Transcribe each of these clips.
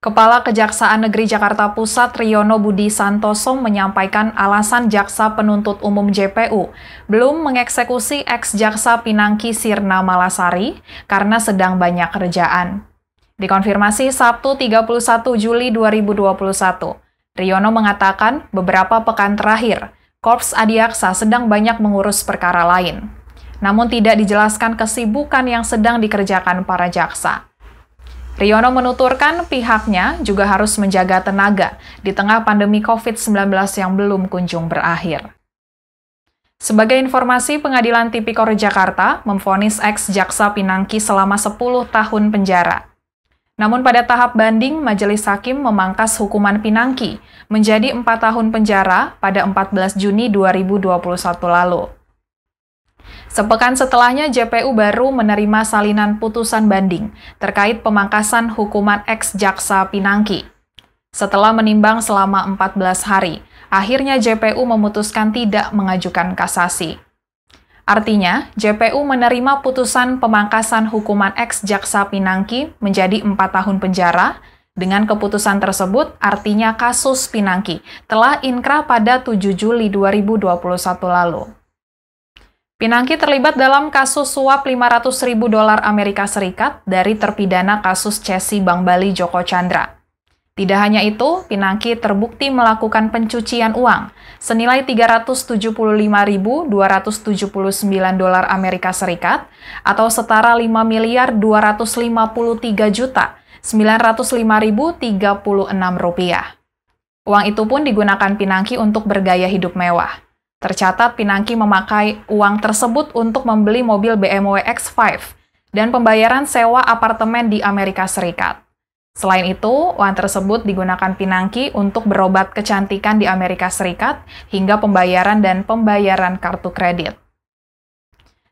Kepala Kejaksaan Negeri Jakarta Pusat Triyono Budi Santoso menyampaikan alasan Jaksa Penuntut Umum JPU belum mengeksekusi ex-Jaksa Pinangki Sirna Malasari karena sedang banyak kerjaan. Dikonfirmasi Sabtu 31 Juli 2021, Triyono mengatakan beberapa pekan terakhir, Korps Adiaksa sedang banyak mengurus perkara lain. Namun tidak dijelaskan kesibukan yang sedang dikerjakan para jaksa. Triyono menuturkan pihaknya juga harus menjaga tenaga di tengah pandemi COVID-19 yang belum kunjung berakhir. Sebagai informasi, Pengadilan Tipikor Jakarta memvonis ex-Jaksa Pinangki selama 10 tahun penjara. Namun pada tahap banding, Majelis Hakim memangkas hukuman Pinangki menjadi 4 tahun penjara pada 14 Juni 2021 lalu. Sepekan setelahnya, JPU baru menerima salinan putusan banding terkait pemangkasan hukuman ex-Jaksa Pinangki. Setelah menimbang selama 14 hari, akhirnya JPU memutuskan tidak mengajukan kasasi. Artinya, JPU menerima putusan pemangkasan hukuman ex-Jaksa Pinangki menjadi 4 tahun penjara. Dengan keputusan tersebut, artinya kasus Pinangki telah inkrah pada 7 Juli 2021 lalu. Pinangki terlibat dalam kasus suap $500.000 Amerika Serikat dari terpidana kasus cesi Bank Bali Joko Chandra. Tidak hanya itu, Pinangki terbukti melakukan pencucian uang senilai $375.279 Amerika Serikat atau setara $5.253.905.036. Uang itu pun digunakan Pinangki untuk bergaya hidup mewah. Tercatat Pinangki memakai uang tersebut untuk membeli mobil BMW X5 dan pembayaran sewa apartemen di Amerika Serikat. Selain itu, uang tersebut digunakan Pinangki untuk berobat kecantikan di Amerika Serikat hingga pembayaran kartu kredit.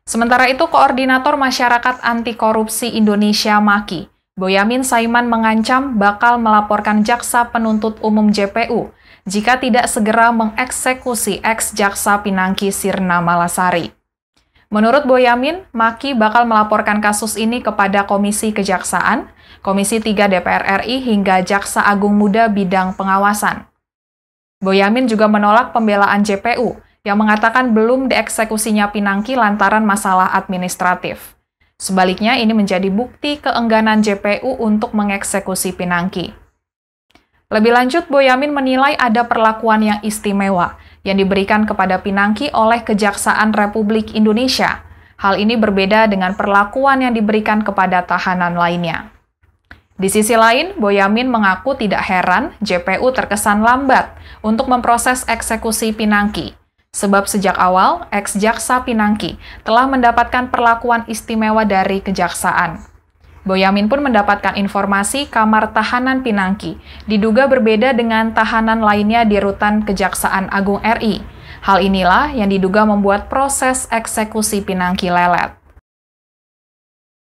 Sementara itu, Koordinator Masyarakat Anti Korupsi Indonesia MAKI, Boyamin Saiman mengancam bakal melaporkan Jaksa Penuntut Umum JPU jika tidak segera mengeksekusi ex-Jaksa Pinangki Sirna Malasari. Menurut Boyamin, MAKI bakal melaporkan kasus ini kepada Komisi Kejaksaan, Komisi 3 DPR RI hingga Jaksa Agung Muda Bidang Pengawasan. Boyamin juga menolak pembelaan JPU yang mengatakan belum dieksekusinya Pinangki lantaran masalah administratif. Sebaliknya, ini menjadi bukti keengganan JPU untuk mengeksekusi Pinangki. Lebih lanjut, Boyamin menilai ada perlakuan yang istimewa yang diberikan kepada Pinangki oleh Kejaksaan Republik Indonesia. Hal ini berbeda dengan perlakuan yang diberikan kepada tahanan lainnya. Di sisi lain, Boyamin mengaku tidak heran JPU terkesan lambat untuk memproses eksekusi Pinangki. Sebab sejak awal, ex-Jaksa Pinangki telah mendapatkan perlakuan istimewa dari Kejaksaan. Boyamin pun mendapatkan informasi kamar tahanan Pinangki diduga berbeda dengan tahanan lainnya di Rutan Kejaksaan Agung RI. Hal inilah yang diduga membuat proses eksekusi Pinangki lelet.